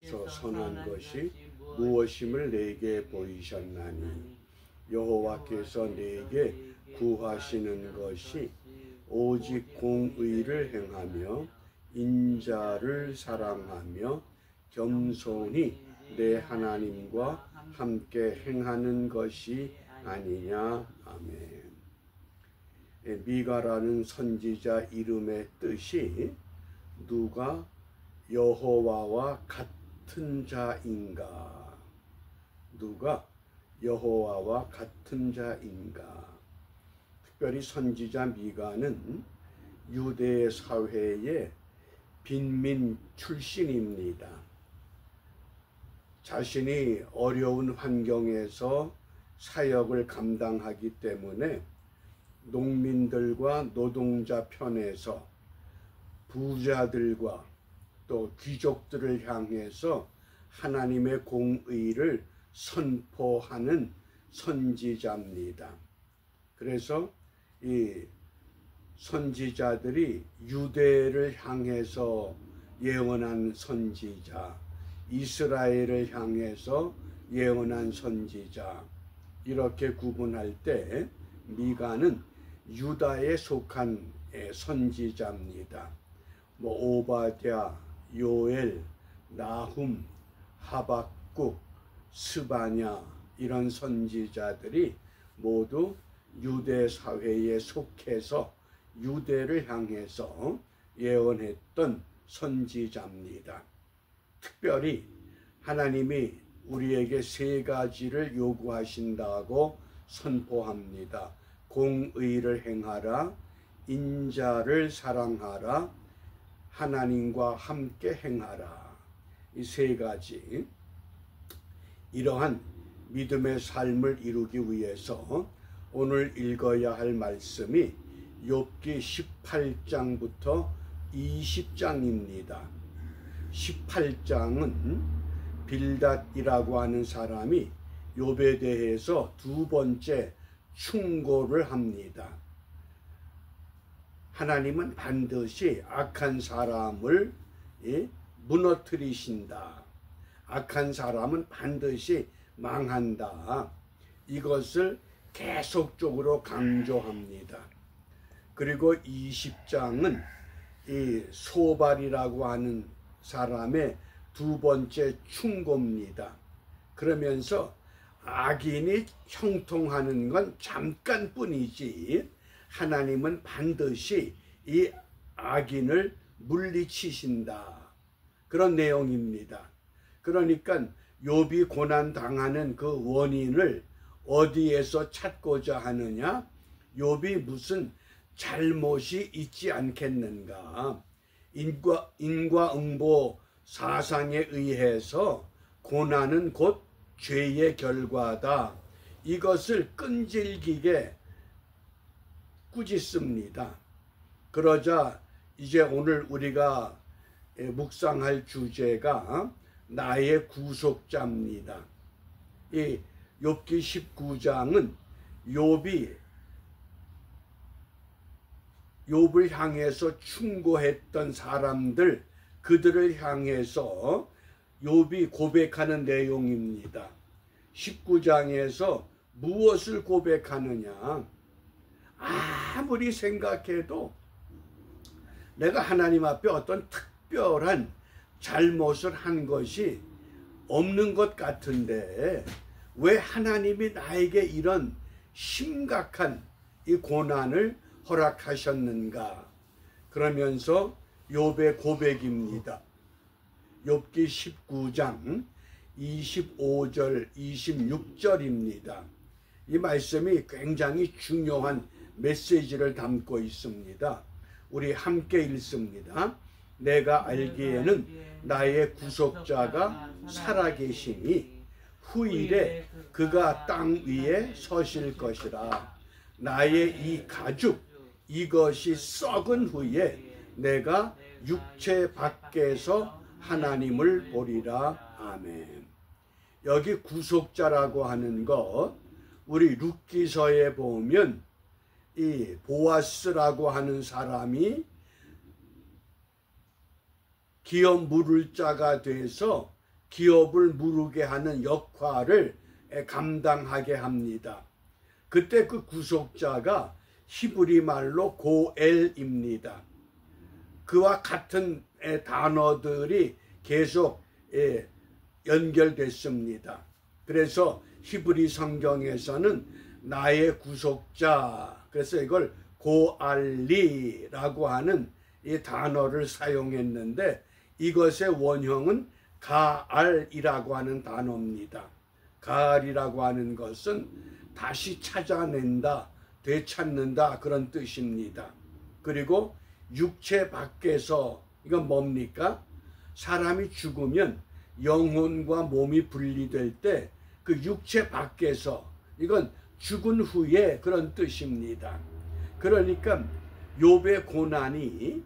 주께서 선한 것이 무엇임을 내게 보이셨나니 여호와께서 내게 구하시는 것이 오직 공의를 행하며 인자를 사랑하며 겸손히 내 하나님과 함께 행하는 것이 아니냐. 아멘. 미가라는 선지자 이름의 뜻이 누가 여호와와 같은 자인가? 누가 여호와와 같은 자인가? 특별히 선지자 미가는 유대 사회의 빈민 출신입니다. 자신이 어려운 환경에서 사역을 감당하기 때문에 농민들과 노동자 편에서 부자들과 또 귀족들을 향해서 하나님의 공의를 선포하는 선지자입니다. 그래서 이 선지자들이 유대를 향해서 예언한 선지자, 이스라엘을 향해서 예언한 선지자, 이렇게 구분할 때 미가는 유다에 속한 선지자입니다. 오바댜, 요엘, 나훔, 하박국, 스바냐 이런 선지자들이 모두 유대 사회에 속해서 유대를 향해서 예언했던 선지자입니다. 특별히 하나님이 우리에게 세 가지를 요구하신다고 선포합니다. 공의를 행하라, 인자를 사랑하라, 하나님과 함께 행하라. 이 세 가지. 이러한 믿음의 삶을 이루기 위해서 오늘 읽어야 할 말씀이 욥기 18장부터 20장입니다. 18장은 빌닷이라고 하는 사람이 욥에 대해서 두 번째 충고를 합니다. 하나님은 반드시 악한 사람을 무너뜨리신다. 악한 사람은 반드시 망한다. 이것을 계속적으로 강조합니다. 그리고 20장은 이 소발이라고 하는 사람의 두 번째 충고입니다. 그러면서 악인이 형통하는 건 잠깐뿐이지 하나님은 반드시 이 악인을 물리치신다. 그런 내용입니다. 그러니까 욥이 고난 당하는 그 원인을 어디에서 찾고자 하느냐? 욥이 무슨 잘못이 있지 않겠는가? 인과응보 사상에 의해서 고난은 곧 죄의 결과다. 이것을 끈질기게 꾸짖습니다. 그러자 이제 오늘 우리가 묵상할 주제가 나의 구속자입니다. 이 욥기 19장은 욥을 향해서 충고했던 사람들, 그들을 향해서 욥이 고백하는 내용입니다. 19장에서 무엇을 고백하느냐? 아무리 생각해도 내가 하나님 앞에 어떤 특별한 잘못을 한 것이 없는 것 같은데 왜 하나님이 나에게 이런 심각한 이 고난을 허락하셨는가? 그러면서 욥의 고백입니다. 욥기 19장 25절 26절입니다. 이 말씀이 굉장히 중요한 메시지를 담고 있습니다. 우리 함께 읽습니다. 내가 알기에는 나의 구속자가 살아계시니 후일에 그가 땅 위에 서실 것이라. 나의 이 가죽 이것이 썩은 후에 내가 육체 밖에서 하나님을 보리라. 아멘. 여기 구속자라고 하는 것, 우리 룻기서에 보면 이 보아스라고 하는 사람이 기업 물을 자가 돼서 기업을 무르게 하는 역할을 감당하게 합니다. 그때 그 구속자가 히브리 말로 고엘입니다. 그와 같은 단어들이 계속 연결됐습니다. 그래서 히브리 성경에서는 나의 구속자, 그래서 이걸 고알리라고 하는 이 단어를 사용했는데 이것의 원형은 가알이라고 하는 단어입니다. 가알이라고 하는 것은 다시 찾아낸다, 되찾는다 그런 뜻입니다. 그리고 육체 밖에서 이건 뭡니까? 사람이 죽으면 영혼과 몸이 분리될 때 그 육체 밖에서 이건 죽은 후에 그런 뜻입니다. 그러니까 욥의 고난이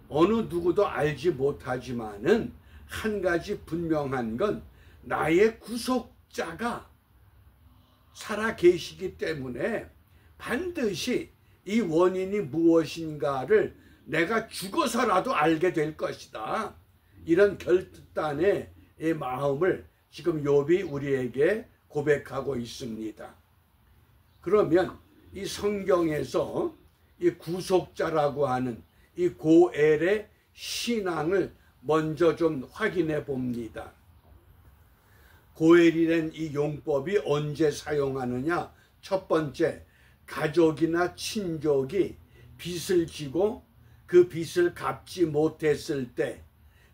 어느 누구도 알지 못하지만은 한 가지 분명한 건 나의 구속자가 살아 계시기 때문에 반드시 이 원인이 무엇인가를 내가 죽어서라도 알게 될 것이다. 이런 결단의 마음을 지금 욥이 우리에게 고백하고 있습니다. 그러면 이 성경에서 이 구속자라고 하는 이 고엘의 신앙을 먼저 좀 확인해 봅니다. 고엘이란 이 용법이 언제 사용하느냐? 첫 번째, 가족이나 친족이 빚을 지고 그 빚을 갚지 못했을 때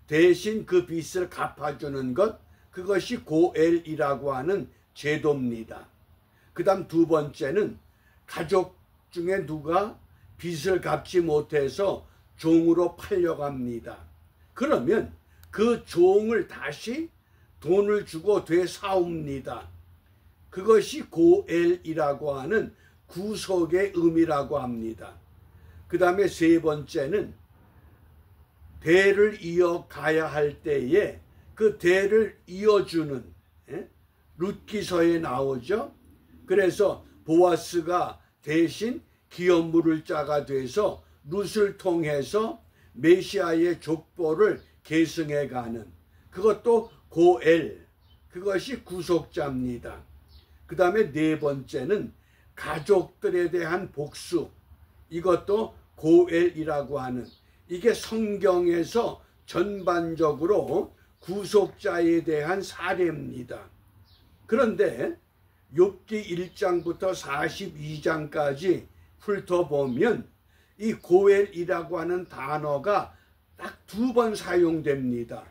대신 그 빚을 갚아주는 것, 그것이 고엘이라고 하는 제도입니다. 그 다음 두 번째는 가족 중에 누가 빚을 갚지 못해서 종으로 팔려갑니다. 그러면 그 종을 다시 돈을 주고 되사옵니다. 그것이 고엘이라고 하는 구속의 의미라고 합니다. 그 다음에 세 번째는 대를 이어가야 할 때에 그 대를 이어주는, 룻기서에 나오죠. 그래서 보아스가 대신 기업 물을 자가 돼서 룻을 통해서 메시아의 족보를 계승해 가는, 그것도 고엘, 그것이 구속자입니다. 그 다음에 네 번째는 가족들에 대한 복수, 이것도 고엘이라고 하는, 이게 성경에서 전반적으로 구속자에 대한 사례입니다. 그런데 욥기 1장부터 42장까지 훑어보면 이 고엘이라고 하는 단어가 딱 두 번 사용됩니다.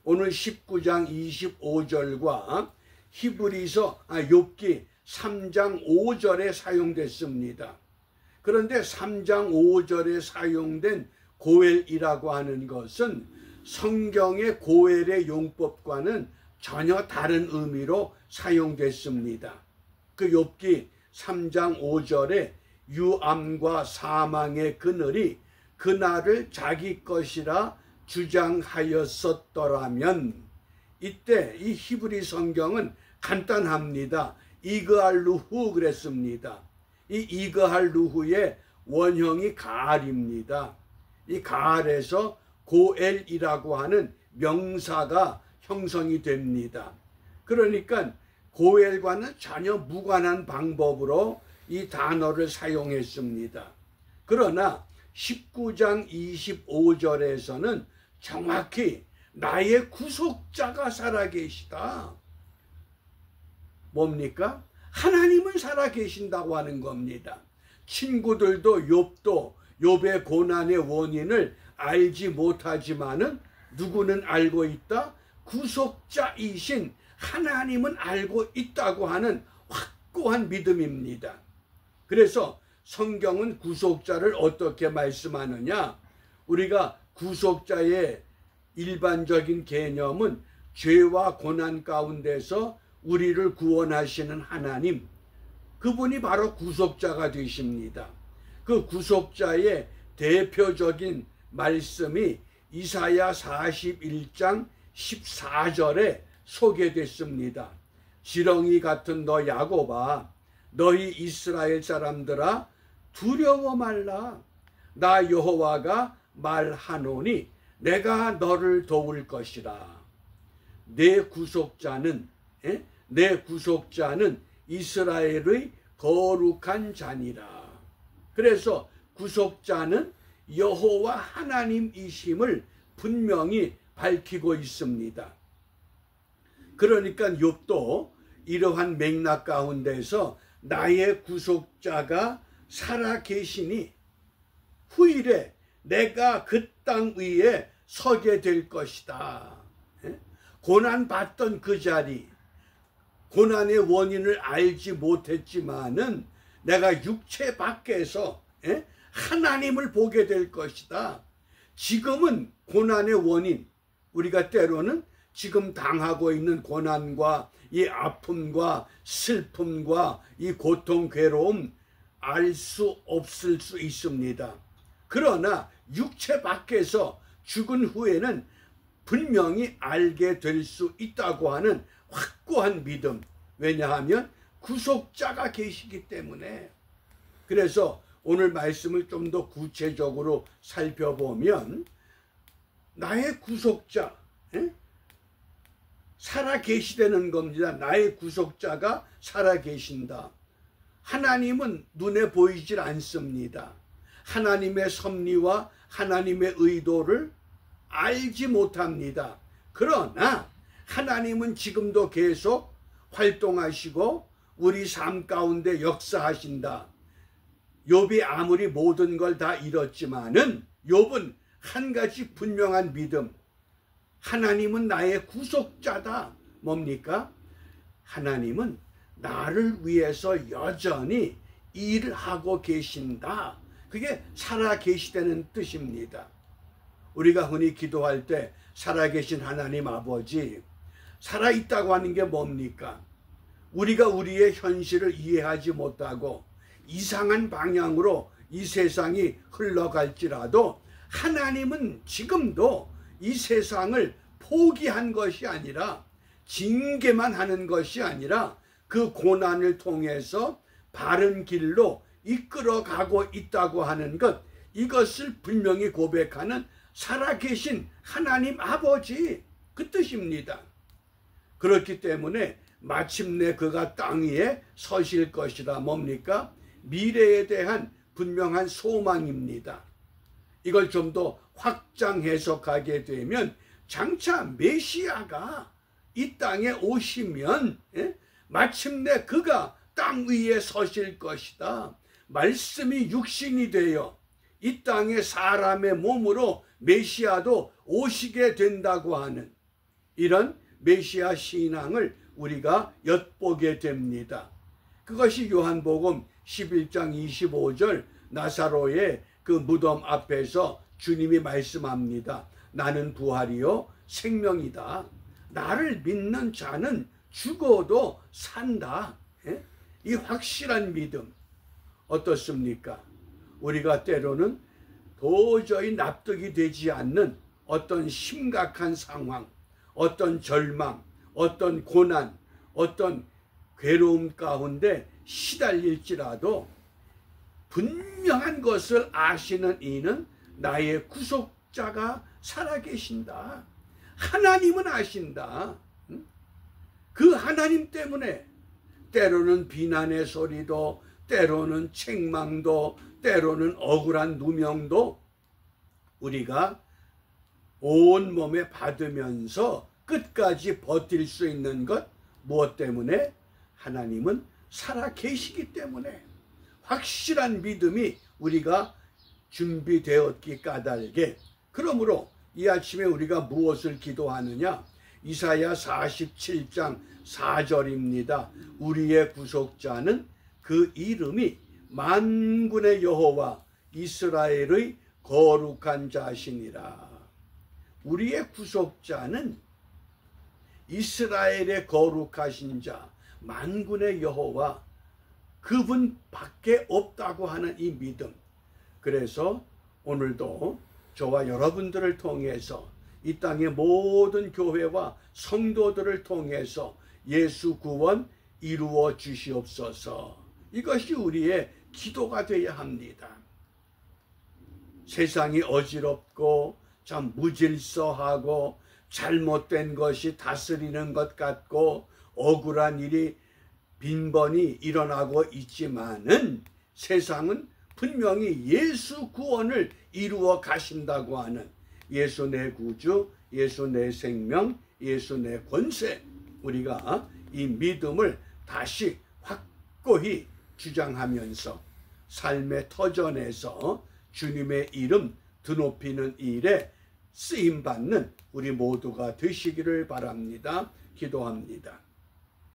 오늘 19장 25절과 욥기 3장 5절에 사용됐습니다. 그런데 3장 5절에 사용된 고엘이라고 하는 것은 성경의 고엘의 용법과는 전혀 다른 의미로 사용됐습니다. 그 욥기 3장 5절에 유암과 사망의 그늘이 그날을 자기 것이라 주장하였었더라면, 이때 이 히브리 성경은 간단합니다. 이그알루후 그랬습니다. 이 이그알루후의 원형이 가알입니다. 이 가알에서 고엘이라고 하는 명사가 형성이 됩니다. 그러니까 고엘과는 전혀 무관한 방법으로 이 단어를 사용했습니다. 그러나 19장 25절에서는 정확히 나의 구속자가 살아계시다. 뭡니까? 하나님은 살아계신다고 하는 겁니다. 친구들도 욥도 욥의 고난의 원인을 알지 못하지만은 누구는 알고 있다? 구속자이신 하나님은 알고 있다고 하는 확고한 믿음입니다. 그래서 성경은 구속자를 어떻게 말씀하느냐? 우리가 구속자의 일반적인 개념은 죄와 고난 가운데서 우리를 구원하시는 하나님, 그분이 바로 구속자가 되십니다. 그 구속자의 대표적인 말씀이 이사야 41장 14절에 소개됐습니다. 지렁이 같은 너 야곱아, 너희 이스라엘 사람들아, 두려워 말라. 나 여호와가 말하노니 내가 너를 도울 것이라. 내 구속자는 내 구속자는 이스라엘의 거룩한 자니라. 그래서 구속자는 여호와 하나님이심을 분명히 밝히고 있습니다. 그러니까 욥도 이러한 맥락 가운데서 나의 구속자가 살아 계시니 후일에 내가 그 땅 위에 서게 될 것이다. 고난받던 그 자리, 고난의 원인을 알지 못했지만은 내가 육체 밖에서 하나님을 보게 될 것이다. 지금은 고난의 원인, 우리가 때로는 지금 당하고 있는 고난과 이 아픔과 슬픔과 이 고통, 괴로움 알 수 없을 수 있습니다. 그러나 육체 밖에서 죽은 후에는 분명히 알게 될 수 있다고 하는 확고한 믿음. 왜냐하면 구속자가 계시기 때문에. 그래서 오늘 말씀을 좀 더 구체적으로 살펴보면 나의 구속자 살아 계시다는 겁니다. 나의 구속자가 살아 계신다. 하나님은 눈에 보이질 않습니다. 하나님의 섭리와 하나님의 의도를 알지 못합니다. 그러나 하나님은 지금도 계속 활동하시고 우리 삶 가운데 역사하신다. 욥이 아무리 모든 걸 다 잃었지만은 욥은 한 가지 분명한 믿음. 하나님은 나의 구속자다. 뭡니까? 하나님은 나를 위해서 여전히 일하고 계신다. 그게 살아 계시다는 뜻입니다. 우리가 흔히 기도할 때 살아계신 하나님 아버지, 살아있다고 하는 게 뭡니까? 우리가 우리의 현실을 이해하지 못하고 이상한 방향으로 이 세상이 흘러갈지라도 하나님은 지금도 이 세상을 포기한 것이 아니라 징계만 하는 것이 아니라 그 고난을 통해서 바른 길로 이끌어가고 있다고 하는 것, 이것을 분명히 고백하는 살아계신 하나님 아버지, 그 뜻입니다. 그렇기 때문에 마침내 그가 땅 위에 서실 것이라. 뭡니까? 미래에 대한 분명한 소망입니다. 이걸 좀 더 확장 해석하게 되면 장차 메시아가 이 땅에 오시면 마침내 그가 땅 위에 서실 것이다. 말씀이 육신이 되어 이 땅에 사람의 몸으로 메시아도 오시게 된다고 하는 이런 메시아 신앙을 우리가 엿보게 됩니다. 그것이 요한복음 11장 25절 나사로의 그 무덤 앞에서 주님이 말씀합니다. 나는 부활이요 생명이다. 나를 믿는 자는 죽어도 산다. 이 확실한 믿음 어떻습니까? 우리가 때로는 도저히 납득이 되지 않는 어떤 심각한 상황, 어떤 절망, 어떤 고난, 어떤 괴로움 가운데 시달릴지라도 분명한 것을 아시는 이는 나의 구속자가 살아계신다. 하나님은 아신다. 그 하나님 때문에 때로는 비난의 소리도, 때로는 책망도, 때로는 억울한 누명도 우리가 온몸에 받으면서 끝까지 버틸 수 있는 것, 무엇 때문에? 하나님은 살아계시기 때문에. 확실한 믿음이 우리가 준비되었기 까닭에. 그러므로 이 아침에 우리가 무엇을 기도하느냐? 이사야 47장 4절입니다. 우리의 구속자는 그 이름이 만군의 여호와 이스라엘의 거룩한 자시니라. 우리의 구속자는 이스라엘의 거룩하신 자, 만군의 여호와, 그분밖에 없다고 하는 이 믿음. 그래서 오늘도 저와 여러분들을 통해서 이 땅의 모든 교회와 성도들을 통해서 예수 구원 이루어 주시옵소서. 이것이 우리의 기도가 되어야 합니다. 세상이 어지럽고 참 무질서하고 잘못된 것이 다스리는 것 같고 억울한 일이 빈번히 일어나고 있지만은 세상은 분명히 예수 구원을 이루어 가신다고 하는 예수 내 구주, 예수 내 생명, 예수 내 권세, 우리가 이 믿음을 다시 확고히 주장하면서 삶의 터전에서 주님의 이름 드높이는 일에 쓰임받는 우리 모두가 되시기를 바랍니다. 기도합니다.